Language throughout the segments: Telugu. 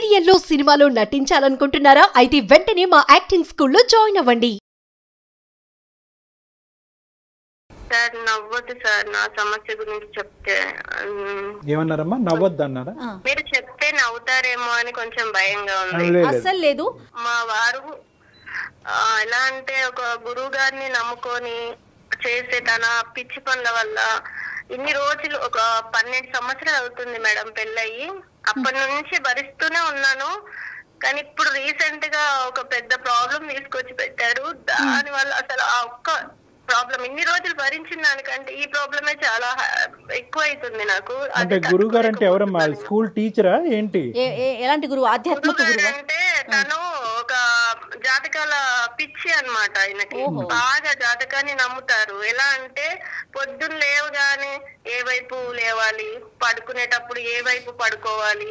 సీరియల్లో సినిమాలో నటించాలనుకుంటున్నారా? అయితే వెంటనే మా యాక్టింగ్ స్కూల్లో జాయిన్ అవ్వండి. సార్ నవ్వద్దు సార్, నా సమస్య గురించి చెప్తే. ఏమన్నారమ్మా? నవ్వద్దు అన్నారా? మీరు చెప్తే నవ్వుతారేమో అని కొంచెం భయంగా ఉంది. అస్సలు లేదు. మా వారు ఎలా అంటే ఒక గురువు గారిని నమ్ముకొని చేసే తన పిచ్చి పనుల వల్ల ఇన్ని రోజులు ఒక 12 సంవత్సరాలు అవుతుంది మేడం పెళ్ళయి. అప్పటి నుంచి భరిస్తూనే ఉన్నాను. కానీ ఇప్పుడు రీసెంట్ గా ఒక పెద్ద ప్రాబ్లం తీసుకొచ్చి పెట్టారు. దాని వల్ల అసలు ఆ ఒక్క ప్రాబ్లం ఇన్ని రోజులు భరించిన దానికంటే ఈ ప్రాబ్లమే చాలా ఎక్కువ అవుతుంది నాకు. అంటే గురువు గారు అంటే ఎవరమ్మా? స్కూల్ టీచరా ఏంటి? ఎలాంటి గురువు? ఆధ్యాత్మిక గురువు అంటే తను ఒక జాతకాల పిచ్చి అన్నమాట. ఆయనకి బాగా జాతకాన్ని నమ్ముతారు. ఎలా అంటే పొద్దున్న లేవగానే ఏ వైపు లేవాలి, పడుకునేటప్పుడు ఏ వైపు పడుకోవాలి,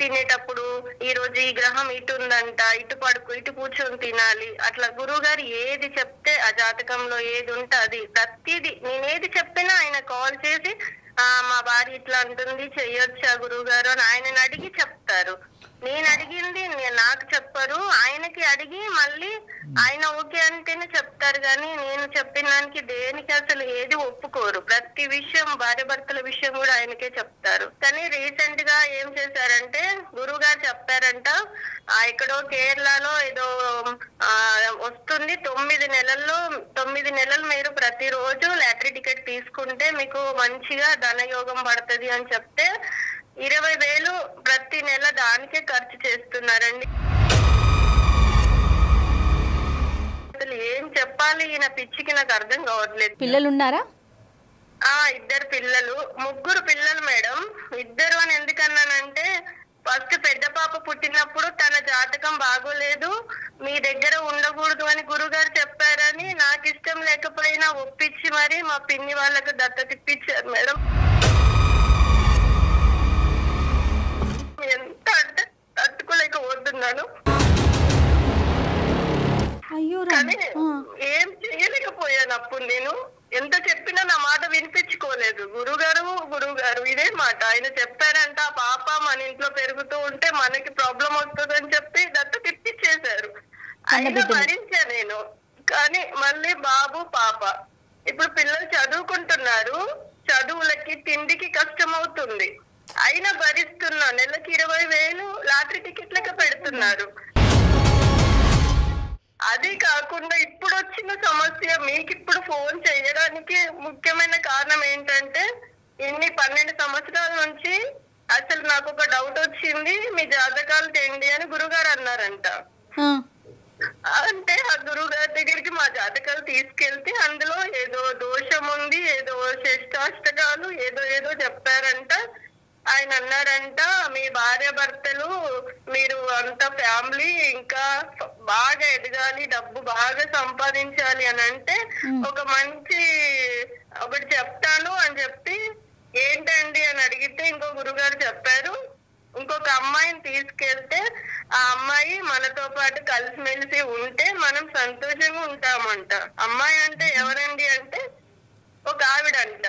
తినేటప్పుడు ఈ రోజు ఈ గ్రహం ఇటు ఉందంట, ఇటు కూర్చొని తినాలి. అట్లా గురువు గారు ఏది చెప్తే ఆ జాతకంలో ఏది ఉంటే అది ప్రతిదీ నేనేది చెప్పినా ఆయన కాల్ చేసి మా భార్య ఇట్లా అంటుంది, చెయ్యొచ్చా గురువు గారు అని ఆయనని అడిగి చెప్తారు. నేను అడిగింది నాకు చెప్పరు, ఆయనకి అడిగి మళ్ళీ ఆయన ఓకే అంటేనే చెప్తారు. కానీ నేను చెప్పిన దానికి దేనికి అసలు ఏది ఒప్పుకోరు. ప్రతి విషయం భార్య భర్తల విషయం కూడా ఆయనకే చెప్తారు. కానీ రీసెంట్ గా ఏం చేశారంటే గురువు గారు చెప్పారంట, ఎక్కడో కేరళలో ఏదో వస్తుంది 9 నెలలు మీరు ప్రతిరోజు లాటరీ టికెట్ తీసుకుంటే మీకు మంచిగా ధనయోగం పడుతుంది అని చెప్తే 20,000 ప్రతి నెల దానికే ఖర్చు చేస్తున్నారండి. అసలు ఏం చెప్పాలి ఈయన పిచ్చికి నాకు అర్థం కావట్లేదు. పిల్లలు ఉన్నారా? 2 పిల్లలు, 3 పిల్లలు మేడం. 2 అని ఎందుకన్నానంటే ఫస్ట్ పెద్ద పాప పుట్టినప్పుడు తన జాతకం బాగోలేదు, మీ దగ్గర ఉండకూడదు అని గురుగారు చెప్పారని నాకు ఇష్టం లేకపోయినా ఒప్పించి మరి మా పిన్ని వాళ్ళకు దత్తత ఇప్పించారు మేడం. ఎంత అంటే తట్టుకోలేకపోతున్నాను. కానీ ఏం చేయలేకపోయాను. అప్పుడు నేను ఎంత చెప్పినా నా మాట వినిపించుకోలేదు. గురువుగారు ఇదే మాట ఆయన చెప్పారంట, పాప మన ఇంట్లో పెరుగుతూ ఉంటే మనకి ప్రాబ్లం వస్తుంది అని చెప్పి దత్తత ఇప్పించేశారు. అయినా భరించా నేను. కానీ మళ్ళీ బాబు పాప ఇప్పుడు పిల్లలు చదువుకుంటున్నారు, చదువులకి తిండికి కష్టం అవుతుంది. అయినా భరిస్తున్నా. నెలకి 20,000 లాటరీ టికెట్లకి పెడుతున్నారు. అది కాకుండా ఇప్పుడు వచ్చిన సమస్య, మీకు ఇప్పుడు ఫోన్ చేయడానికి ముఖ్యమైన కారణం ఏంటంటే ఇన్ని 12 సంవత్సరాల నుంచి అసలు నాకు ఒక డౌట్ వచ్చింది, మీ జాతకాలు తెండి అని గురుగారు అన్నారంట. అంటే ఆ గురుగారి దగ్గరికి మా జాతకాలు తీసుకెళ్తే అందులో ఏదో దోషం ఉంది, ఏదో షష్టాష్టకాలు ఏదో చెప్పారంట. ఆయన అన్నారంట, మీ భార్య భర్తలు మీరు అంత ఫ్యామిలీ ఇంకా బాగా ఎదగాలి, డబ్బు బాగా సంపాదించాలి అని అంటే ఒక మంచి ఒకటి చెప్తాను అని చెప్పి ఏంటండి అని అడిగితే ఇంకో గురుగారు చెప్పారు, ఇంకొక అమ్మాయిని తీసుకెళ్తే ఆ అమ్మాయి మనతో పాటు కలిసిమెలిసి ఉంటే మనం సంతోషంగా ఉంటామంట. అమ్మాయి అంటే ఎవరండి అంటే ఒక ఆవిడంట.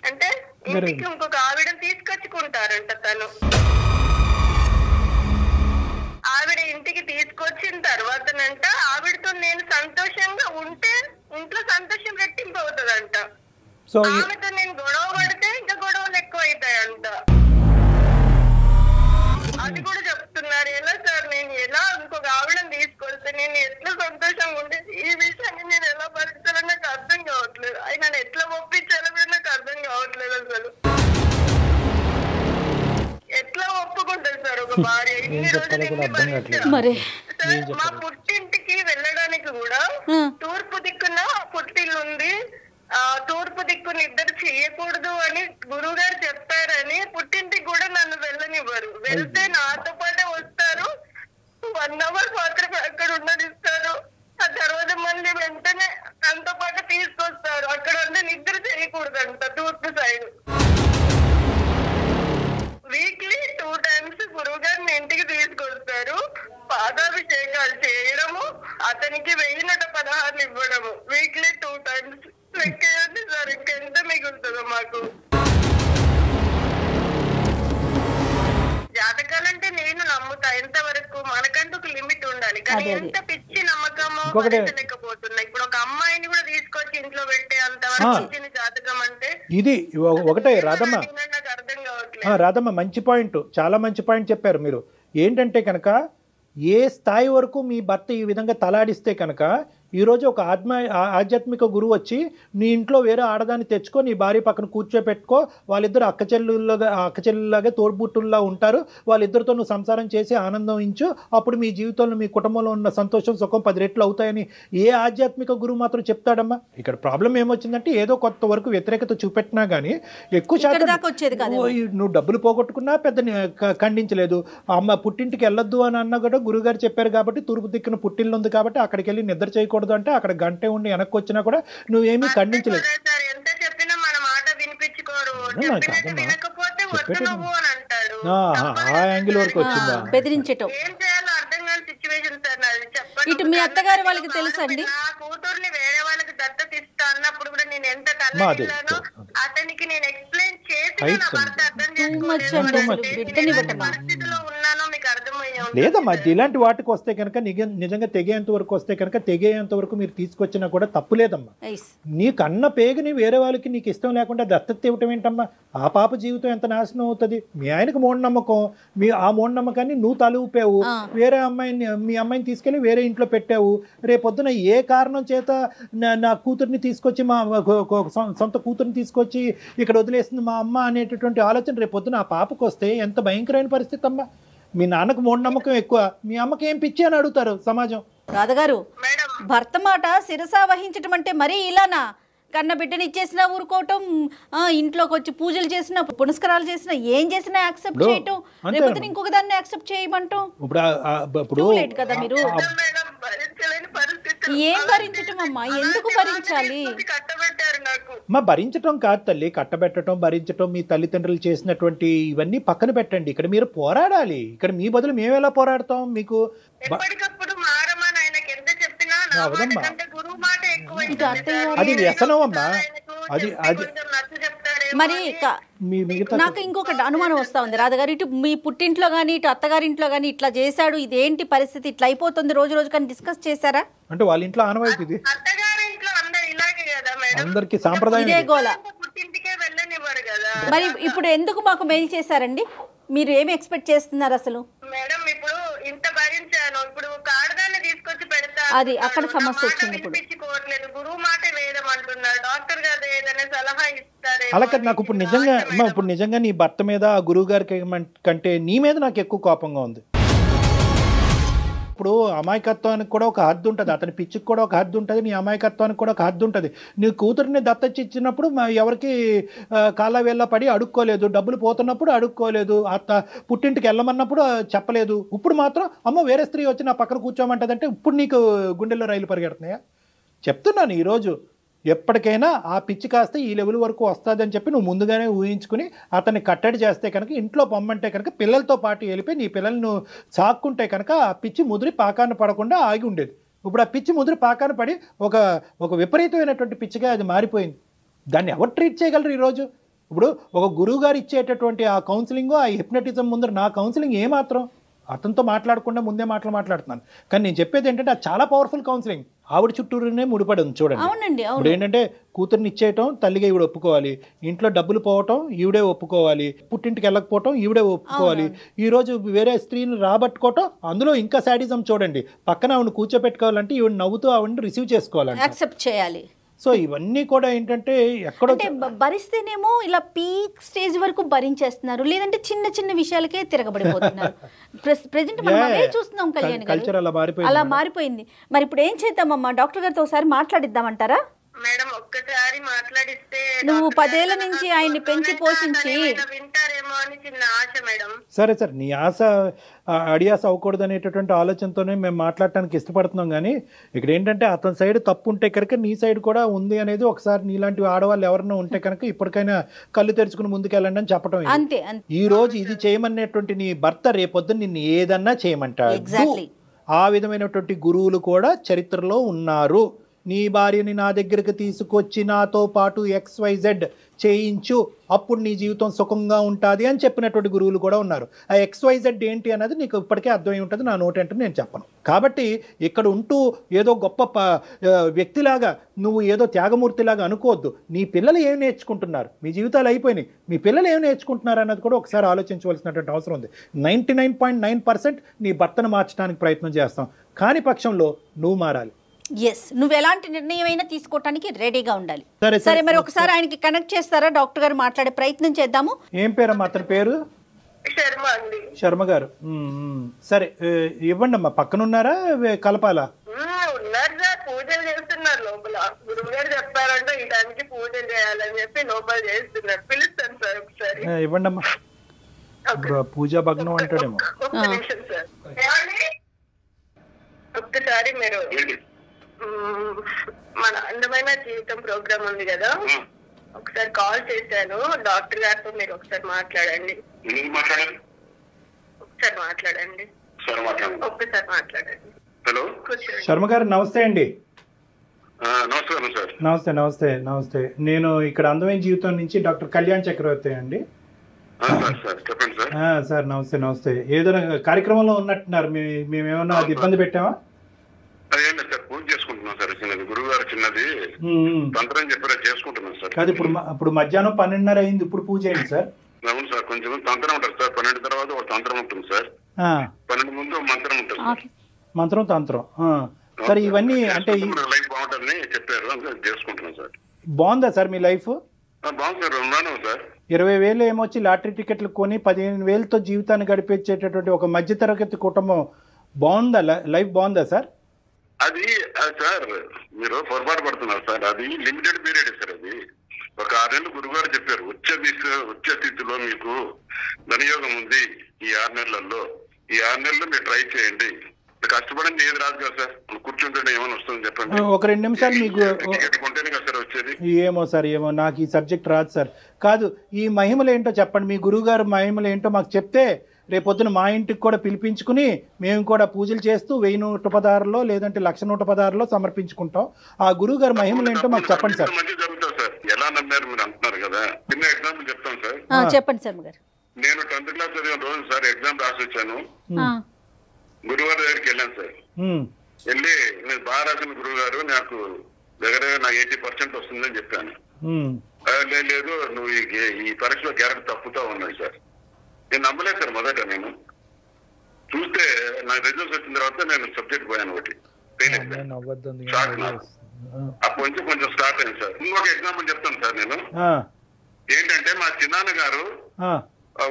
అంటే ఇంటికి ఇంకొక ఆవిడని తీసుకొచ్చుకుంటారంట. తను ఆవిడ ఇంటికి తీసుకొచ్చిన తర్వాతనంట ఆవిడతో నేను సంతోషంగా ఉంటే ఇంట్లో సంతోషం రెట్టింపు అవుతుందంట. ఆమెతో నేను గొడవ పడితే ఇంకా గొడవలు ఎక్కువ అవుతాయంట. అది కూడా చెప్తున్నారు. ఎలా సార్ నేను ఎలా ఇంకొక ఆవిడని తీసుకొస్తే నేను ఎట్లా సంతోషంగా ఉండే, ఈ విషయాన్ని నేను ఎలా భరించాలో నాకు అర్థం కావట్లేదు. ఆయన ఎట్లా ఒప్పించాలో నాకు అర్థం కావట్లేదు. అసలు ఎట్లా ఒప్పుకుంటారు సార్ ఒక భార్య? ఇన్ని రోజులు ఎన్ని భరించారు. మా పుట్టింటికి వెళ్ళడానికి కూడా తూర్పు దిక్కున పుట్టిల్లు ఉంది, తూర్పు దిక్కుని ఇద్దరు చెయ్యకూడదు అని గురువు గారు చెప్పారని పుట్టింటికి కూడా నన్ను వెళ్ళనివ్వరు. వెళ్తే నాతో పాటే వస్తారు, 1 hour మాత్రమే అక్కడ ఉండనిస్తారు. ఆ తర్వాత మళ్ళీ వెంటనే తనతో పాటు తీసుకొస్తారు. అక్కడ ఉంటే నిద్ర చేయకూడదంట తూర్పు సైడ్. వీక్లీ 2 times గురువు గారిని ఇంటికి తీసుకొస్తారు. పాదాభిషేకాలు చేయడము, అతనికి 1016 ఇవ్వడము. Weekly 2 times. లెక్కేయండి సార్, ఇంకెంత మిగులుతుందో మాకు. జాతకాలంటే నేను నమ్ముతా, ఎంతవరకు మనకంటూ ఒక లిమిట్ ఉండాలి. కానీ ఎంత పిచ్చి నమ్మకము భరించలేకపోతున్నా. ఇప్పుడు ఒక అమ్మాయిని కూడా తీసుకొచ్చి ఇంట్లో పెట్టే అంతవరకు ఇచ్చిన జాతకం అంటే ఇది ఒకటే రాధమ్మ. నాకు అర్థం కావట్లేదు. రాధమ్మ మంచి పాయింట్, చాలా మంచి పాయింట్ చెప్పారు మీరు. ఏంటంటే కనుక ఏ స్థాయి వరకు మీ భర్త ఈ విధంగా తలాడిస్తే కనుక ఈరోజు ఒక ఆధ్యాత్మిక గురువు వచ్చి నీ ఇంట్లో వేరే ఆడదాన్ని తెచ్చుకో, నీ భార్య పక్కన కూర్చోపెట్టుకో, వాళ్ళిద్దరు అక్కచెల్లులాగా తోడ్బుట్టుల్లా ఉంటారు, వాళ్ళిద్దరితో నువ్వు సంసారం చేసి ఆనందించు, అప్పుడు మీ జీవితంలో మీ కుటుంబంలో ఉన్న సంతోషం సుఖం 10 రెట్లు అవుతాయని ఏ ఆధ్యాత్మిక గురువు మాత్రం చెప్తాడమ్మా? ఇక్కడ ప్రాబ్లం ఏమొచ్చిందంటే ఏదో కొంత వరకు వ్యతిరేకత చూపెట్టినా కానీ ఎక్కువ శాతం నువ్వు డబ్బులు పోగొట్టుకున్నా పెద్ద ఖండించలేదు. అమ్మ పుట్టింటికి వెళ్ళొద్దు అని అన్నా కూడా గురుగారు చెప్పారు కాబట్టి, తూర్పు దిక్కున పుట్టిల్లు ఉంది కాబట్టి అక్కడికి వెళ్ళి నిద్ర చేయకూడదు అంటే అక్కడ గంటే ఉండి వెనక్కి వచ్చినా కూడా నువ్వేమీ ఖండించలేదు. ఆ యాంగిల్ వరకు వచ్చిందా? బెదిరించటం ఇటు మీ అత్తగారు వాళ్ళకి తెలుసా అండి? నా కూతుర్ని వేరే వాళ్ళకి దత్తత ఇస్తా అన్నప్పుడు కూడా నేను ఎంత తల్లిలో అతనికి నేను ఎక్స్ప్లెయిన్ చేసి నా భర్త అర్థం చేసుకోలేదు. పరిస్థితిలో ఉన్నానో మీకు అర్థమయ్యే లేదమ్మా. ఇలాంటి వాటికి వస్తే కనుక నిజంగా తెగేంత వరకు వస్తే కనుక తెగేంత వరకు మీరు తీసుకొచ్చినా కూడా తప్పు లేదమ్మా. నీకు అన్న పేగుని వేరే వాళ్ళకి నీకు ఇష్టం లేకుండా దత్తత ఇవ్వటం ఏంటమ్మా? ఆ పాప జీవితం ఎంత నాశనం అవుతుంది. మీ ఆయనకు మూఢనమ్మకం, ఆ మూఢనమ్మకాన్ని నువ్వు తలూపావు, వేరే మీ అమ్మాయిని తీసుకెళ్లి వేరే ఇంట్లో పెట్టావు. రేపొద్దున ఏ కారణం చేత నా కూతుర్ని తీసుకొచ్చి మా సొంత కూతుర్ని తీసుకొచ్చి ఇక్కడ వదిలేస్తుంది మా అమ్మ అనేటటువంటి ఆలోచన రేపొద్దున ఆ పాపకు వస్తే ఎంత భయంకరమైన పరిస్థితి అమ్మా. మీ నాన్నకు మూఢనమ్మకం ఎక్కువ, మీ అమ్మకి ఏం పిచ్చి అని అడుగుతారు సమాజం. రాధగారు, భర్త మాట శిరస వహించటం అంటే మరీ ఇలానా? కన్న బిడ్డని ఇచ్చేసినా ఊరుకోవటం, ఇంట్లోకి వచ్చి పూజలు చేసినా పునస్కారాలు చేసినా ఏం చేసినా యాక్సెప్ట్ చేయటం, లేకపోతే ఇంకొక దాన్ని యాక్సెప్ట్ చేయమంటాం. ఇప్పుడు కదా మీరు ఏం భరించటం అమ్మా? ఎందుకు భరించాలి? మా భరించటం కాదు తల్లి, కట్టబెట్టడం భరించటం మీ తల్లిదండ్రులు చేసినటువంటి ఇవన్నీ పక్కన పెట్టండి. ఇక్కడ మీరు పోరాడాలి. ఇక్కడ మీ బదులు మేము ఎలా పోరాడతాం? మీకు అది వ్యసనం అమ్మా. అది మరి నాకు ఇంకొకటి అనుమానం వస్తా ఉంది రాధగారు. ఇటు మీ పుట్టింట్లో కానీ ఇటు అత్తగారింట్లో కానీ ఇట్లా చేశాడు, ఇదేంటి పరిస్థితి, ఇట్లా అయిపోతుంది రోజు రోజు కానీ డిస్కస్ చేశారా? అంటే వాళ్ళ ఇంట్లో ఆనవాయితీ ఇది, అందరికి సాంప్రదాయం. మరి ఇప్పుడు ఎందుకు మాకు మెయిల్ చేశారండి? మీరు ఏమి ఎక్స్పెక్ట్ చేస్తున్నారు అసలు? మేడం ఇప్పుడు ఇంత భరించాను, ఇప్పుడు కాడదాన్ని తీసుకొచ్చి పెడతా, అది అక్కడ సమస్య వచ్చింది. ఇప్పుడు గురువు మాట వేదం అంటున్నారు, డాక్టర్ గారు ఏదైనా సలహా ఇస్తారు. అలా నాకు ఇప్పుడు నిజంగా నీ భర్త మీద ఆ గురువు గారికి కంటే నీ మీద నాకు ఎక్కువ కోపంగా ఉంది. ఇప్పుడు అమాయకత్వానికి కూడా ఒక హద్దు ఉంటుంది, అతని పిచ్చికి కూడా ఒక హద్దు ఉంటుంది, నీ అమాయకత్వానికి కూడా ఒక హద్దు ఉంటుంది. నీ కూతురిని దత్తచ్చి ఇచ్చినప్పుడు ఎవరికి కాళ్ళ వేళ్ళ పడి అడుక్కోలేదు, డబ్బులు పోతున్నప్పుడు అడుక్కోలేదు, పుట్టింటికి వెళ్ళమన్నప్పుడు చెప్పలేదు. ఇప్పుడు మాత్రం అమ్మ వేరే స్త్రీ వచ్చి నా పక్కన కూర్చోమంటదంటే ఇప్పుడు నీకు గుండెల్లో రైలు పరిగెడుతున్నాయా? చెప్తున్నాను, ఈరోజు ఎప్పటికైనా ఆ పిచ్చి కాస్త ఈ లెవెల్ వరకు వస్తుందని చెప్పి నువ్వు ముందుగానే ఊహించుకుని అతన్ని కట్టడి చేస్తే కనుక, ఇంట్లో పొమ్మంటే కనుక పిల్లలతో పాటు వెళ్ళిపోయి నీ పిల్లలను సాక్కుంటే కనుక ఆ పిచ్చి ముదిరి పాకాన్ని పడకుండా ఆగి ఉండేది. ఇప్పుడు ఆ పిచ్చి ముదిరి పాకాన్ని పడి ఒక విపరీతమైనటువంటి పిచ్చిగా అది మారిపోయింది. దాన్ని ఎవరు ట్రీట్ చేయగలరు ఈరోజు? ఇప్పుడు ఒక గురువు గారు ఇచ్చేటటువంటి ఆ కౌన్సిలింగ్, ఆ హిప్నటిజం ముందర నా కౌన్సిలింగ్ ఏమాత్రం అతనితో మాట్లాడకుండా ముందే మాట్లాడుతున్నాను. కానీ నేను చెప్పేది ఏంటంటే అది చాలా పవర్ఫుల్ కౌన్సిలింగ్. ఆవిడ చుట్టూనే ముడిపడి ఉంది చూడండి. ఇప్పుడు ఏంటంటే కూతుర్ని ఇచ్చేయటం తల్లిగా ఈవిడ ఒప్పుకోవాలి, ఇంట్లో డబ్బులు పోవటం ఈవిడే ఒప్పుకోవాలి, పుట్టింటికి వెళ్ళకపోవటం ఈవిడే ఒప్పుకోవాలి, ఈ రోజు వేరే స్త్రీని రాబట్టుకోవటం, అందులో ఇంకా శాడిజం చూడండి. పక్కన ఆవిడ కూర్చోపెట్టుకోవాలంటే ఈవిడ నవ్వుతూ ఆవిడని రిసీవ్ చేసుకోవాలంటే యాక్సెప్ట్ చేయాలి. సో ఇవన్నీ కూడా ఏంటంటే ఎక్కడో భరిస్తేనేమో ఇలా పీక్ స్టేజ్ వరకు భరించేస్తున్నారు, లేదంటే చిన్న చిన్న విషయాలకే తిరగబడిపోతున్నారు. ప్రెజెంట్ మనం అవే చూస్తున్నాం కళ్యాణ్ గారు, అలా మారిపోయింది. మరి ఇప్పుడు ఏం చేద్దామమ్మా? డాక్టర్ గారితో ఒకసారి మాట్లాడిద్దామంటారా? మేడం ఒక్కసారి మాట్లాడిస్తే నువ్వు 10 ఏళ్ల నుంచి ఆయన్ని పెంచి పోషించి వింటారేమో అని చిన్న ఆశ మేడం. సరే నీ ఆశ అడియాస అవ్వకూడదు అనేటటువంటి ఆలోచనతోనే మేము మాట్లాడటానికి ఇష్టపడుతున్నాం. కానీ ఇక్కడ ఏంటంటే అతని సైడ్ తప్పు ఉంటే కనుక నీ సైడ్ కూడా ఉంది అనేది ఒకసారి నీలాంటి ఆడవాళ్ళు ఎవరైనా ఉంటే కనుక ఇప్పటికైనా కళ్ళు తెరుచుకుని ముందుకెళ్ళండి అని చెప్పడం. అంతే. ఈ రోజు ఇది చేయమనేటువంటి నీ భర్త రేపొద్దున నిన్ను ఏదన్నా చేయమంటాడు. ఆ విధమైనటువంటి గురువులు కూడా చరిత్రలో ఉన్నారు. నీ భార్యని నా దగ్గరికి తీసుకొచ్చి నాతో పాటు XYZ చేయించు, అప్పుడు నీ జీవితం సుఖంగా ఉంటుంది అని చెప్పినటువంటి గురువులు కూడా ఉన్నారు. ఆ XYZ ఏంటి అన్నది నీకు ఇప్పటికే అర్థమై ఉంటుంది, నా నోటంటే నేను చెప్పను. కాబట్టి ఇక్కడ ఉంటూ ఏదో గొప్ప వ్యక్తిలాగా నువ్వు ఏదో త్యాగమూర్తిలాగా అనుకోవద్దు. నీ పిల్లలు ఏం నేర్చుకుంటున్నారు, మీ జీవితాలు అయిపోయినాయి, మీ పిల్లలు ఏం నేర్చుకుంటున్నారు అన్నది కూడా ఒకసారి ఆలోచించవలసినటువంటి అవసరం ఉంది. 99.9% నీ భర్తను మార్చడానికి ప్రయత్నం చేస్తాం, కాని పక్షంలో నువ్వు మారాలి. ఎస్, నువ్వు ఎలాంటి నిర్ణయం అయినా తీసుకోవటానికి రెడీగా ఉండాలి. సరే సరే, మరి ఒకసారి ఆయనకి కనెక్ట్ చేస్తారా? డాక్టర్ గారు మాట్లాడే ప్రయత్నం చేద్దాము. ఏం పేరమ్మా అతని పేరు? శర్మ గారు. సరే ఇవ్వండి అమ్మా. పక్కన ఉన్నారా, కలపాలా? ఉన్నారు సార్, పూజలు చేస్తున్నారు లోపల. గురువు గారు చెప్పారంటే ఈ టైంకి పూజలు చేయాలని చెప్పి లోపల చేస్తున్నారు. పిలుస్తాను సార్ ఒకసారి. ఇవ్వండి అమ్మా. పూజా భగ్నం అంటాడేమో. ఒక్క నిమిషం సార్. ఒక్కసారి మీరు మన అందమైన జీవితం ప్రోగ్రామ్ ఉంది కదా, ఒకసారి కాల్ చేశాను. డాక్టర్ గారితో మీరు ఒకసారి మాట్లాడండి. ఒకసారి మాట్లాడండి. ఒక్కసారి మాట్లాడండి. హలో శర్మ గారు, నమస్తే అండి. నమస్కారం సార్. నమస్తే నమస్తే నమస్తే. నేను ఇక్కడ అందమైన జీవితం నుంచి డాక్టర్ కళ్యాణ్ చక్రవర్తి అండి. చెప్పండి సార్. సార్ నమస్తే నమస్తే. ఏదైనా కార్యక్రమంలో ఉన్నట్టున్నారు, మేమేమన్నా అది ఇబ్బంది పెట్టామా? అదేం లేదు సార్, పూజ చేసుకుంటున్నాం సార్. చిన్నది గురువు గారు చిన్నది తంత్రం చెప్పారా, చేసుకుంటున్నాం సార్. కాదు, ఇప్పుడు మధ్యాహ్నం 12:30 అయింది, ఇప్పుడు పూజ అయింది సార్. అవును సార్, కొంచెం తంత్రం ఉంటుంది సార్. 12 తర్వాత ఒక తంత్రం ఉంటుంది సార్. 12 ముందు మంత్రం ఉంటుంది సార్. మంత్రం తంత్రం. సరే, ఇవన్నీ అంటే లైఫ్ బాగుంటుందని చెప్పారు, అందుకే చేసుకుంటున్నాం సార్. బాగుందా సార్ మీ లైఫ్? బాగుంది సార్, ఉన్నాను సార్. 20,000 ఏమొచ్చి లాటరీ టికెట్లు కొని 15,000తో జీవితాన్ని గడిపించేటటువంటి ఒక మధ్యతరగతి కుటుంబం బాగుందా? లైఫ్ బాగుందా సార్? అది సార్ మీరు పొరపాటు పడుతున్నారు సార్. అది లిమిటెడ్ పీరియడ్ సార్. అది ఒక 6 నెలలు గురుగారు చెప్పారు. వచ్చే స్థితిలో మీకు ధనయోగం ఉంది ఈ 6 నెలల్లో. ఈ 6 నెలల్లో మీరు ట్రై చేయండి. కష్టపడండి, ఏది రాదు కదా సార్. కూర్చుంటే ఏమైనా వస్తుంది చెప్పండి. ఒక 2 నిమిషాలు మీకు కొంటేనే కదా సార్ వచ్చేది. ఏమో సార్, ఏమో నాకు ఈ సబ్జెక్ట్ రాదు సార్. కాదు, ఈ మహిమలు ఏంటో చెప్పండి. మీ గురువు గారు మహిమలు ఏంటో మాకు చెప్తే రేపొద్దున మా ఇంటికి కూడా పిలిపించుకుని మేము కూడా పూజలు చేస్తూ 1000 లేదంటే 1,00,116 సమర్పించుకుంటాం. ఆ గురువు గారి మహిమలు ఏంటో మాకు చెప్పండి సార్. మంచి జరుగుతుంది సార్. ఎలా నమ్మారు మీరు అంటున్నారు కదా. చిన్న ఎగ్జాంపుల్ చెప్తాను సార్. చెప్పండి శర్మ గారు. నేను 10th క్లాస్ చదివిన రోజు సార్ ఎగ్జామ్ రాసి వచ్చాను. గురువారి దగ్గరికి వెళ్ళాను సార్. వెళ్ళి నేను బాగా రాసిన గురువు గారు, నాకు దగ్గర 80% వస్తుందని చెప్పాను. లేదు, నువ్వు ఈ పరీక్షలో క్యారెక్టర్ తప్పుతా ఉన్నాయి సార్. నేను నమ్మలేదు సార్. మొదట నేను చూస్తే నాకు రిజల్ట్స్ వచ్చిన తర్వాత నేను సబ్జెక్ట్ పోయాను, ఒకటి ఫెయిల్ అయిపోయాను. అప్పటి నుంచి కొంచెం స్టార్ట్ అయింది సార్. ఇంకొక ఎగ్జాంపుల్ చెప్తాను సార్. నేను ఏంటంటే మా చిన్నాన్న గారు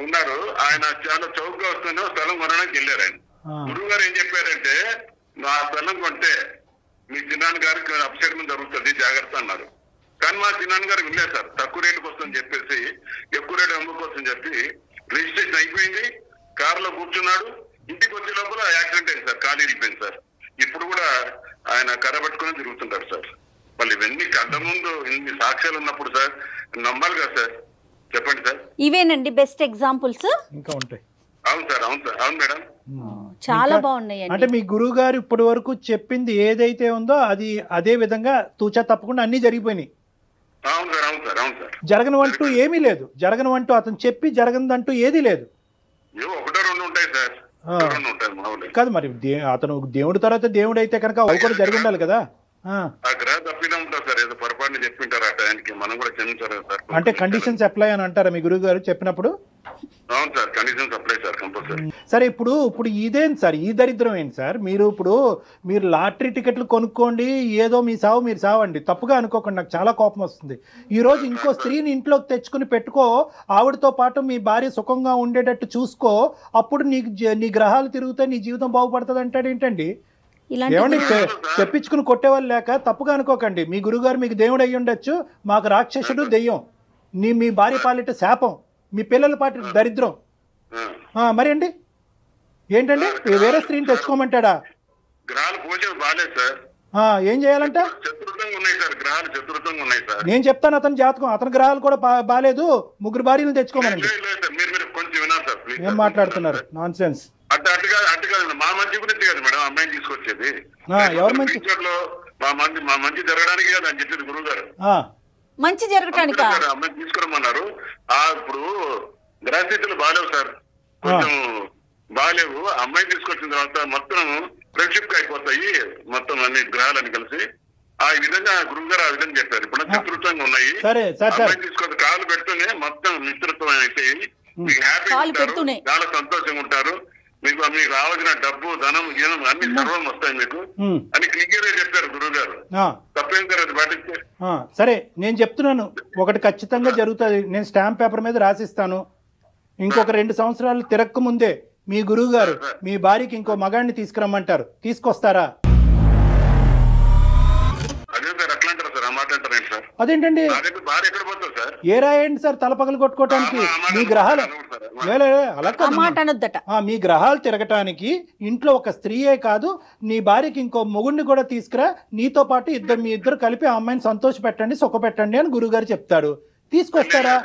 ఉన్నారు, ఆయన చాలా చౌకగా వస్తున్న స్థలం కొనడానికి వెళ్ళారు. ఆయన గురువు గారు ఏం చెప్పారంటే, నా స్థలం కొంటే మీ చిన్నాన్న గారికి అపశకనం జరుగుతుంది, జాగ్రత్త అన్నారు. కానీ మా చిన్నాన్న గారికి వెళ్ళలేదు సార్. తక్కువ రేటుకి వస్తుందని చెప్పేసి ఎక్కువ రేటు అమ్ముకోవచ్చని చెప్పి రిజిస్ట్రేషన్ అయిపోయింది. కారులో కూర్చున్నాడు. ఇంటికి వచ్చే లోపల యాక్సిడెంట్ అయింది సార్. కాలు వెళ్ళిపోయింది సార్. ఇప్పుడు కూడా ఆయన కర్ర పట్టుకుని తిరుగుతుంటారు సార్. మళ్ళీ ఇవన్నీ కళ్ళ ముందు ఇన్ని సాక్ష్యాలు ఉన్నప్పుడు సార్ నమ్మాలి కదా సార్. చెప్పండి సార్. ఇవేనండి బెస్ట్ ఎగ్జాంపుల్స్. ఇంకా ఉంటాయి. అవును సార్, అవును సార్, అవును మేడం. చాలా బాగున్నాయి. అంటే మీ గురువు గారు ఇప్పటి వరకు చెప్పింది ఏదైతే ఉందో అది అదే విధంగా తూచా తప్పకుండా అన్ని జరిగిపోయినాయి. అవును సార్, అవును సార్, అవును సార్. జరగనవంటూ ఏమీ లేదు. జరగనవంటూ అతను చెప్పి జరగదంటూ ఏదీ లేదు. ఒకటో రెండు ఉంటాయి సార్. కాదు, మరి అతను దేవుడి తర్వాత దేవుడు అయితే కనుక అవి కూడా జరిగి ఉండాలి కదా. గ్రహ తప్పిదా ఉంటుంది సార్. ఏదో పొరపాటుని చెప్పింటారు ఆ టైంకి, మనం కూడా క్షమించారు సార్. అంటే కండిషన్స్ అప్లై అని అంటారా మీ గురువు గారు చెప్పినప్పుడు? అవును sir, conditions apply sir, compulsory. సరే, ఇప్పుడు ఇదేంటి సార్, ఈ దరిద్రం ఏంటి సార్? మీరు లాటరీ టికెట్లు కొనుక్కోండి, ఏదో మీ సావు మీరు సావండి, తప్పుగా అనుకోకండి. నాకు చాలా కోపం వస్తుంది. ఈ రోజు ఇంకో స్త్రీని ఇంట్లోకి తెచ్చుకుని పెట్టుకో, ఆవిడతో పాటు మీ భార్య సుఖంగా ఉండేటట్టు చూసుకో, అప్పుడు నీ గ్రహాలు తిరుగుతాయి, నీ జీవితం బాగుపడుతుంది అంటాడు ఏంటండి? ఏమండి, తెప్పించుకుని కొట్టేవాళ్ళు లేక తప్పుగా అనుకోకండి. మీ గురుగారు మీకు దేవుడు అయ్యి ఉండొచ్చు, మాకు రాక్షసుడు దెయ్యం, మీ భార్య పాలిట శాపం, మీ పిల్లల పాటి దరిద్రం. మరి అండి ఏంటండి, వేరే స్త్రీని తెచ్చుకోమంటాడా? గ్రహాలు పోషణ బాలేదు సార్. ఏం చేయాలంట? నేను చెప్తాను అతని జాతకం, అతని గ్రహాలు కూడా బాలేదు, 3 భార్యలను తెచ్చుకోమనండి. ఏం మాట్లాడుతున్నారు? Non sense. అట్టుగా మా మంచి గురించి కదా మేడం అమ్మాయిని తీసుకొచ్చేది. ఎవరు మంచి? మా మంచి జరగడానికి కదా అని చెప్పింది గురువు గారు. మంచి జరగటానికి అమ్మాయిని తీసుకురమ్మన్నారు. ఇప్పుడు గ్రహస్థితులు బాగాలేవు సార్, కొంచెం బాగాలేవు. అమ్మాయిని తీసుకొచ్చిన తర్వాత మొత్తం ఫ్రెండ్షిప్ అయిపోతాయి మొత్తం అన్ని గ్రహాలని కలిసి. ఆ విధంగా గురువు గారు ఆ విధంగా చెప్పారు. ఇప్పుడు మిత్రత్వంగా ఉన్నాయి. అమ్మాయిని తీసుకొని కాలు పెడుతూనే మొత్తం మిత్రత్వం అయితాయి. మీకు హ్యాపీ ఉంటారు, చాలా సంతోషంగా ఉంటారు. మీకు రావాల్సిన డబ్బు ధనం జీవనం అన్ని సర్వం వస్తాయి మీకు అని క్లియర్ గా చెప్పారు గురువు గారు. తప్పేం సార్ అది పాటిస్తే? సరే నేను చెప్తున్నాను, ఒకటి ఖచ్చితంగా జరుగుతుంది. నేను స్టాంప్ పేపర్ మీద రాసిస్తాను. ఇంకొక 2 సంవత్సరాలు తిరక్క ముందే మీ గురువు గారు మీ భార్యకి ఇంకో మగాడిని తీసుకురమ్మంటారు. తీసుకొస్తారా? అదేంటండి ఏ రాయండి సార్ తలపగలు కొట్టుకోవటానికి? మీ గ్రహాలు అలా మీ గ్రహాలు తిరగటానికి ఇంట్లో ఒక స్త్రీయే కాదు, నీ భార్యకి ఇంకో మొగుడిని కూడా తీసుకురా, నీతో పాటు మీ ఇద్దరు కలిపి ఆ అమ్మాయిని సంతోష పెట్టండి, సుఖ పెట్టండి అని గురువు గారు చెప్తారు. తీసుకొస్తారా?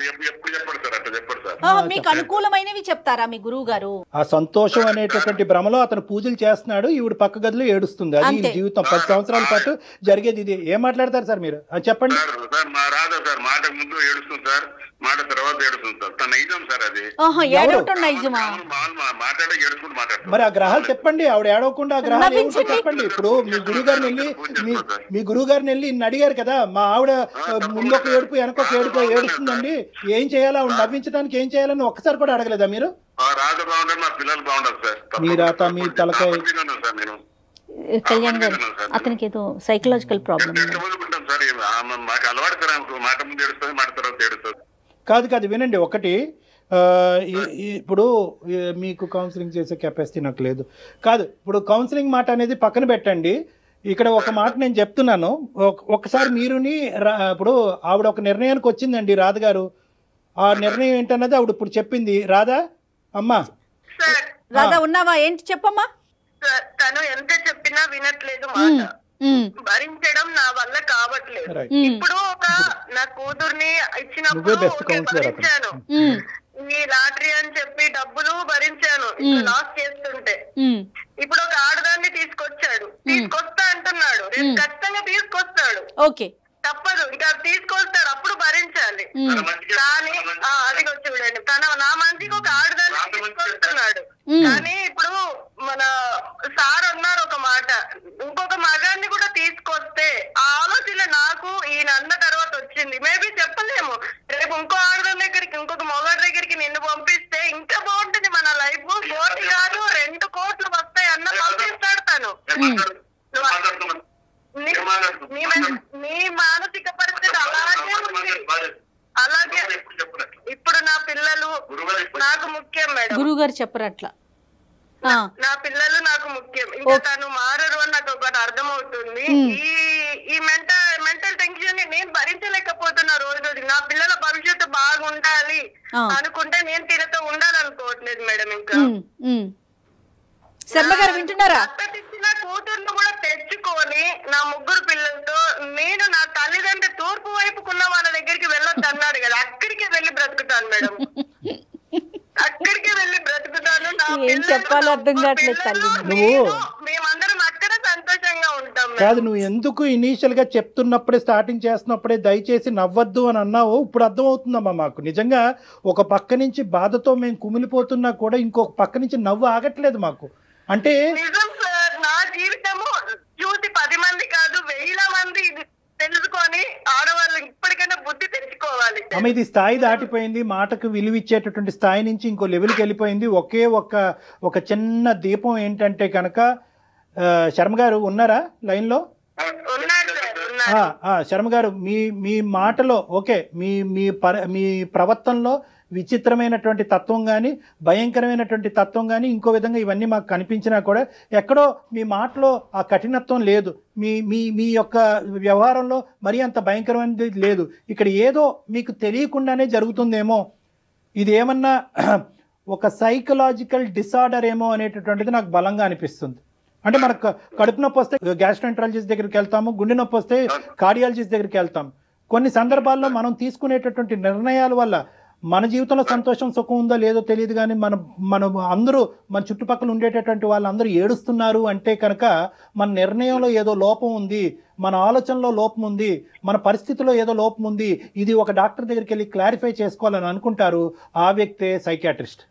మీకు అనుకూలమైనవి చెప్తారా మీ గురువు గారు? ఆ సంతోషం అనేటటువంటి భ్రమలో అతను పూజలు చేస్తున్నాడు, ఈవిడ పక్క గదిలో ఏడుస్తుంది. అది జీవితం 10 సంవత్సరాల పాటు జరిగేది ఇది. ఏం మాట్లాడతారు సార్ మీరు? చెప్పండి. మాట ముందు ఏడుస్తుంది సార్, మాట తర్వాత ఏడుస్తుంది సార్. తన నైజం సార్ అది. మరి ఆ గ్రహాలు చెప్పండి, ఆవిడ ఏడవకుండా ఆ గ్రహాలు ఏమిటో చెప్పండి. ఇప్పుడు మీ గురువు గారిని వెళ్ళి ఇన్ని అడిగారు కదా, మా ఆవిడ ముందొక ఏడుపు వెనకొక ఏడుపు ఏడుస్తుందండి, ఏం చేయాలా, నవ్వించడానికి ఏం చేయాలని ఒక్కసారి కూడా అడగలేదా మీరు? మీ తలకాయ కళ్యాణ్ గారు, అతనికి ఏదో సైకలాజికల్ ప్రాబ్లం. కాదు వినండి, ఒకటి ఇప్పుడు మీకు కౌన్సిలింగ్ చేసే కెపాసిటీ నాకు లేదు. కాదు, ఇప్పుడు కౌన్సిలింగ్ మాట అనేది పక్కన పెట్టండి. ఇక్కడ ఒక మాట నేను చెప్తున్నాను. ఒకసారి మీరుని ఇప్పుడు ఆవిడ ఒక నిర్ణయానికి వచ్చిందండి రాధ గారు. ఆ నిర్ణయం ఏంటన్నది ఆవిడ ఇప్పుడు చెప్పింది. రాధా అమ్మా, రాధా ఉన్నావా? ఏంటి చెప్పమ్మా. తను ఎంత చెప్పినా వినట్లేదు, మాట భరించడం నా వల్ల కావట్లేదు. ఇప్పుడు నా కూతుర్ని ఇచ్చినప్పుడు భరించాను, ఈ లాటరీ అని చెప్పి డబ్బులు భరించాను లాస్ చేస్తుంటే. ఇప్పుడు ఒక ఆడదాన్ని తీసుకొస్తా అంటున్నాడు, రేపు ఖచ్చితంగా తీసుకొస్తాడు, తప్పదు, ఇంకా తీసుకొస్తాడు, అప్పుడు భరించాలి. కానీ అది చూడండి, తన నా మంచికి ఒక ఆడదాన్ని తీసుకొస్తున్నాడు. కానీ ఇప్పుడు మన సార్ అన్నారు ఒక మాట, ఇంకొక మగాన్ని కూడా తీసుకొస్తే ఆ ఆలోచన నాకు ఈయన అన్న తర్వాత వచ్చింది. మేబీ చెప్పలేము, రేపు ఇంకో ఆడదాని దగ్గరికి ఇంకొక మొగాడి దగ్గరికి నిన్ను పంపిస్తే ఇంకా బాగుంటుంది మన లైఫ్. 1 కోటి కాదు 2 కోట్లు వస్తాయి అన్న పంపిస్తాడు తను. నీ మానసిక పరిస్థితి అలాగే ఉంది. అలాగే ఇప్పుడు నా పిల్లలు నాకు ముఖ్యం మేడం. గురువు గారు చెప్పరు అట్లా. నా పిల్లలు నాకు ముఖ్యం. ఇంకా తను మారరు అని నాకు ఒకటి అర్థమవుతుంది. ఈ మెంటల్ టెన్షన్ ని నేను భరించలేకపోతున్నా రోజు. నా పిల్లల భవిష్యత్తు బాగుండాలి అనుకుంటే నేను తినతో ఉండాలనుకోవట్లేదు మేడం. ఇంకా శర్మ గారు వింటున్నారా? నా కూతుర్ను కూడా తెచ్చుకొని నా 3 పిల్లలతో నేను నా తల్లిదండ్రి తూర్పు వైపుకున్న వాళ్ళ దగ్గరికి వెళ్ళొద్దు అన్నాడు కదా, అక్కడికి వెళ్ళి బ్రతుకుతాను మేడం. అక్కడికి వెళ్ళి బ్రతుకుతాను. చెప్పాలో అర్థం కావట్లేదు. మేమందరం అక్కడ సంతోషంగా ఉంటాం. కాదు, నువ్వు ఎందుకు ఇనీషియల్ గా చెప్తున్నప్పుడే స్టార్టింగ్ చేస్తున్నప్పుడే దయచేసి నవ్వద్దు అని అన్నావు. ఇప్పుడు అర్థం అవుతుందమ్మా మాకు. నిజంగా ఒక పక్క నుంచి బాధతో మేము కుమిలిపోతున్నా కూడా ఇంకొక పక్క నుంచి నవ్వు ఆగట్లేదు మాకు. అంటే నిజం సార్, నా జీవితము చూసి 10 మంది కాదు 1000 మంది తెలుసుకొని ఆడవాళ్ళు ఇప్పటికైనా బుద్ధి తెచ్చుకోవాలి. ఆమె ఇది స్థాయి దాటిపోయింది, మాటకు విలువిచ్చేటటువంటి స్థాయి నుంచి ఇంకో లెవెల్కి వెళ్ళిపోయింది. ఒకే ఒక చిన్న దీపం ఏంటంటే కనుక, శర్మ గారు ఉన్నారా లైన్లో? శర్మ గారు, మీ మాటలో ఓకే, మీ ప్రవర్తనలో విచిత్రమైనటువంటి తత్వం కానీ భయంకరమైనటువంటి తత్వం కానీ ఇంకో విధంగా ఇవన్నీ మాకు కనిపించినా కూడా ఎక్కడో మీ మాటలో ఆ కఠినత్వం లేదు, మీ యొక్క వ్యవహారంలో మరీ అంత భయంకరమైనది లేదు. ఇక్కడ ఏదో మీకు తెలియకుండానే జరుగుతుందేమో, ఇది ఏమన్నా ఒక సైకలాజికల్ డిసార్డర్ ఏమో అనేటటువంటిది నాకు బలంగా అనిపిస్తుంది. అంటే మనకు కడుపు నొప్పి వస్తే గ్యాస్ట్రోఎంటరాలజిస్ట్ దగ్గరికి వెళ్తాము, గుండె నొప్పి వస్తే కార్డియాలజిస్ట్ దగ్గరికి వెళ్తాం. కొన్ని సందర్భాల్లో మనం తీసుకునేటటువంటి నిర్ణయాల వల్ల మన జీవితంలో సంతోషం సుఖం ఉందో లేదో తెలియదు, కానీ మన అందరూ మన చుట్టుపక్కల ఉండేటటువంటి వాళ్ళందరూ ఏడుస్తున్నారు అంటే కనుక మన నిర్ణయంలో ఏదో లోపం ఉంది, మన ఆలోచనలో లోపం ఉంది, మన పరిస్థితిలో ఏదో లోపం ఉంది, ఇది ఒక డాక్టర్ దగ్గరికి వెళ్ళి క్లారిఫై చేసుకోవాలని అనుకుంటారు. ఆ వ్యక్తే సైకియాట్రిస్ట్.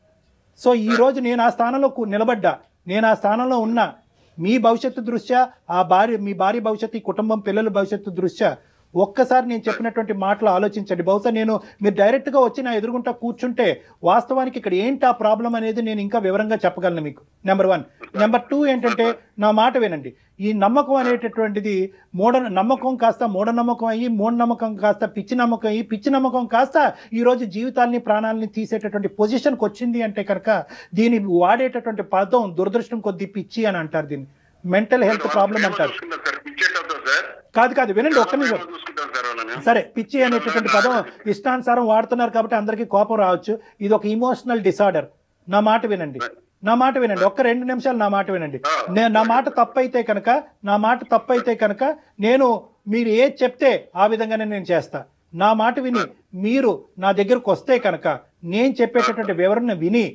సో ఈరోజు నేను ఆ స్థానంలో నిలబడ్డా, నేను ఆ స్థానంలో ఉన్నా. మీ భవిష్యత్తు దృష్ట్యా మీ భార్య భవిష్యత్తు, ఈ కుటుంబం పిల్లల భవిష్యత్తు దృష్ట్యా ఒక్కసారి నేను చెప్పినటువంటి మాటలు ఆలోచించండి. బహుశా మీరు డైరెక్ట్గా వచ్చి నా ఎదురుగుంటా కూర్చుంటే వాస్తవానికి ఇక్కడ ఏంటి ఆ ప్రాబ్లం అనేది నేను ఇంకా వివరంగా చెప్పగలను మీకు. నెంబర్ 1. నెంబర్ 2 ఏంటంటే నా మాట వినండి. ఈ నమ్మకం అనేటటువంటిది నమ్మకం కాస్త మూఢనమ్మకం అయ్యి, మూఢనమ్మకం కాస్త పిచ్చి నమ్మకం అయ్యి, పిచ్చి నమ్మకం కాస్త ఈరోజు జీవితాల్ని ప్రాణాలని తీసేటటువంటి పొజిషన్కి వచ్చింది అంటే కనుక దీన్ని వాడేటటువంటి పదం దురదృష్టం కొద్ది పిచ్చి అని అంటారు. దీన్ని మెంటల్ హెల్త్ ప్రాబ్లం అంటారు. కాదు వినండి ఒక్క నిమిషం. సరే, పిచ్చి అనేటటువంటి పదం ఇష్టానుసారం వాడుతున్నారు కాబట్టి అందరికీ కోపం రావచ్చు. ఇది ఒక ఇమోషనల్ డిసార్డర్. నా మాట వినండి ఒక్క 2 నిమిషాలు నా మాట వినండి. నా మాట తప్పైతే కనుక నేను మీరు ఏది చెప్తే ఆ విధంగానే నేను చేస్తా. నా మాట విని మీరు నా దగ్గరకు వస్తే కనుక నేను చెప్పేటటువంటి వివరణ విని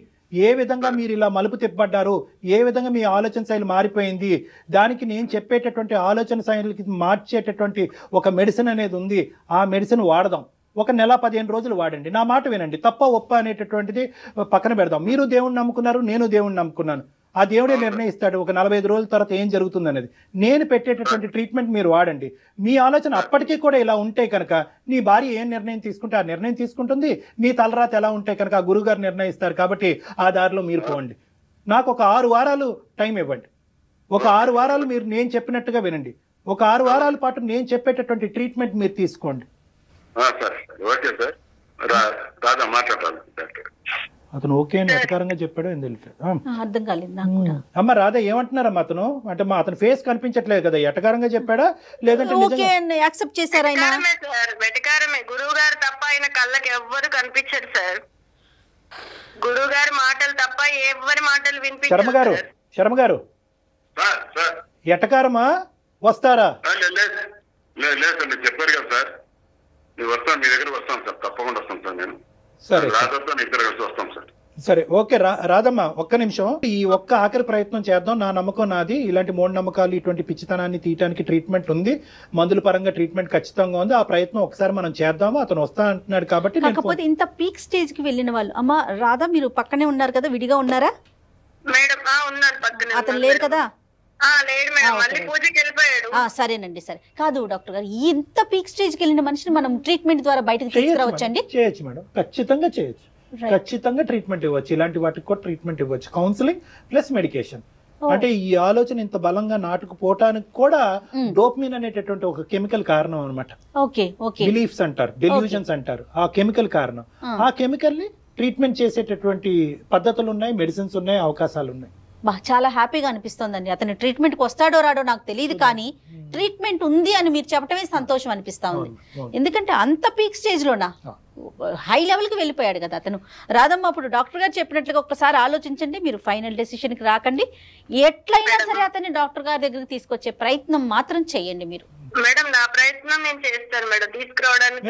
ఏ విధంగా మీరు ఇలా మలుపు తిప్పబడ్డారు, ఏ విధంగా మీ ఆలోచన శైలి మారిపోయింది, దానికి నేను చెప్పేటటువంటి ఆలోచన శైలికి మార్చేటటువంటి ఒక మెడిసిన్ అనేది ఉంది. ఆ మెడిసిన్ వాడదాం. ఒక నెల 15 రోజులు వాడండి. నా మాట వినండి. తప్ప ఒప్ప అనేటటువంటిది పక్కన పెడదాం. మీరు దేవుణ్ణి నమ్ముకున్నారు, నేను దేవుణ్ణి నమ్ముకున్నాను. ఆ దేవుడే నిర్ణయిస్తాడు ఒక 45 రోజుల తర్వాత ఏం జరుగుతుంది అనేది. నేను పెట్టేటటువంటి ట్రీట్మెంట్ మీరు వాడండి. మీ ఆలోచన అప్పటికీ కూడా ఇలా ఉంటే కనుక నీ భార్య ఏం నిర్ణయం తీసుకుంటే ఆ నిర్ణయం తీసుకుంటుంది. మీ తలరాత ఎలా ఉంటే కనుక ఆ గురువుగారు నిర్ణయిస్తారు. కాబట్టి ఆ దారిలో మీరు పోండి. నాకు ఒక 6 వారాలు టైం ఇవ్వండి. ఒక 6 వారాలు మీరు నేను చెప్పినట్టుగా వినండి. ఒక 6 వారాల పాటు నేను చెప్పేటటువంటి ట్రీట్మెంట్ మీరు తీసుకోండి. అతను ఓకే అని అధికారంగా చెప్పాడు. అర్థం కాలేదు. అమ్మ రాధా ఏమంటున్నారమ్మా? అంటే అతను ఫేస్ కనిపించట్లేదు కదా, ఎటకారంగా చెప్పాడా లేదంటే యాక్సెప్ట్ చేశారా? గురువు గారు తప్ప ఆయన కళ్ళకి ఎవ్వరు కనిపించరు సార్. గురువు గారి మాటలు తప్ప ఎవరి మాటలు వినిపించరు. శర్మ గారు ఎటకారమా వస్తారా? చెప్పారు కదా సార్, నేను వస్తాను, మీ దగ్గర వస్తాను సార్, తప్పకుండా వస్తాను సార్. నేను సరే వస్తాం సార్. సరే ఓకే రాధమ్మ, ఒక్క నిమిషం. ఈ ఒక్క ఆఖరి ప్రయత్నం చేద్దాం. నా నమ్మకం నాది. ఇలాంటి మూఢనమ్మకాలు, ఇటువంటి పిచ్చితనాన్ని తీయడానికి ట్రీట్మెంట్ ఉంది. మందుల పరంగా ట్రీట్మెంట్ ఖచ్చితంగా ఉంది. ఆ ప్రయత్నం ఒకసారి మనం చేద్దాము. అతను వస్తా అంటున్నాడు కాబట్టి. కాకపోతే ఇంత పీక్ స్టేజ్ కి వెళ్ళిన వాళ్ళు, అమ్మ రాధా మీరు పక్కనే ఉన్నారు కదా, విడిగా ఉన్నారా? అతను లేరు కదా? సరేనండి. సరే కాదు డాక్టర్ గారు, ఇంత పీక్ స్టేజ్ కి వెళ్ళిన మనిషిని మనం ట్రీట్మెంట్ ద్వారా బయటకు తీసుకురావచ్చండి? చేయొచ్చు మేడం, ఖచ్చితంగా చేయొచ్చు. ఖచ్చితంగా ట్రీట్మెంట్ ఇవ్వచ్చు. ఇలాంటి వాటికి కూడా ట్రీట్మెంట్ ఇవ్వచ్చు. Counselling plus medication. అంటే ఈ ఆలోచన ఇంత బలంగా నాటుకుపోవటానికి కూడా డోపమిన్ అనేటటువంటి ఒక కెమికల్ కారణం అనమాట. బిలీఫ్స్ అంటారు, డెల్యూజన్స్ అంటారు. ఆ కెమికల్ కారణం. ఆ కెమికల్ ని ట్రీట్మెంట్ చేసేటటువంటి పద్ధతులు ఉన్నాయి, మెడిసిన్స్ ఉన్నాయి, అవకాశాలు ఉన్నాయి. చాలా హ్యాపీగా అనిపిస్తోందండి. అతను ట్రీట్మెంట్కి వస్తాడో రాడో నాకు తెలియదు, కానీ ట్రీట్మెంట్ ఉంది అని మీరు చెప్పడమే సంతోషం అనిపిస్తా ఉంది. ఎందుకంటే అంత పీక్ స్టేజ్ లోనా, హై లెవెల్ కి వెళ్ళిపోయాడు కదా అతను. రాధమ్మ, అప్పుడు డాక్టర్ గారు చెప్పినట్లుగా ఒక్కసారి ఆలోచించండి. మీరు ఫైనల్ డెసిషన్ కి రాకండి. ఎట్లయినా సరే అతన్ని డాక్టర్ గారి దగ్గరికి తీసుకొచ్చే ప్రయత్నం మాత్రం చేయండి మీరు. మేడం నా ప్రయత్నం నేను చేస్తాను మేడం, తీసుకురావడానికి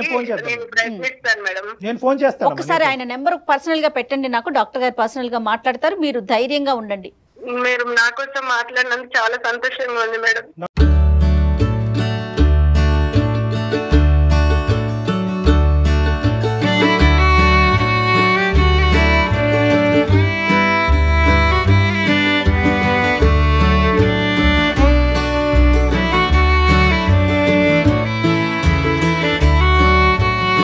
నేను ప్రయత్నిస్తాను మేడం. నేను ఫోన్ చేస్తాను. ఒకసారి ఆయన నెంబర్ పర్సనల్ గా పెట్టండి నాకు, డాక్టర్ గారు పర్సనల్ గా మాట్లాడతారు. మీరు ధైర్యంగా ఉండండి. మీరు నా కోసం మాట్లాడినందుకు చాలా సంతోషంగా ఉంది మేడం.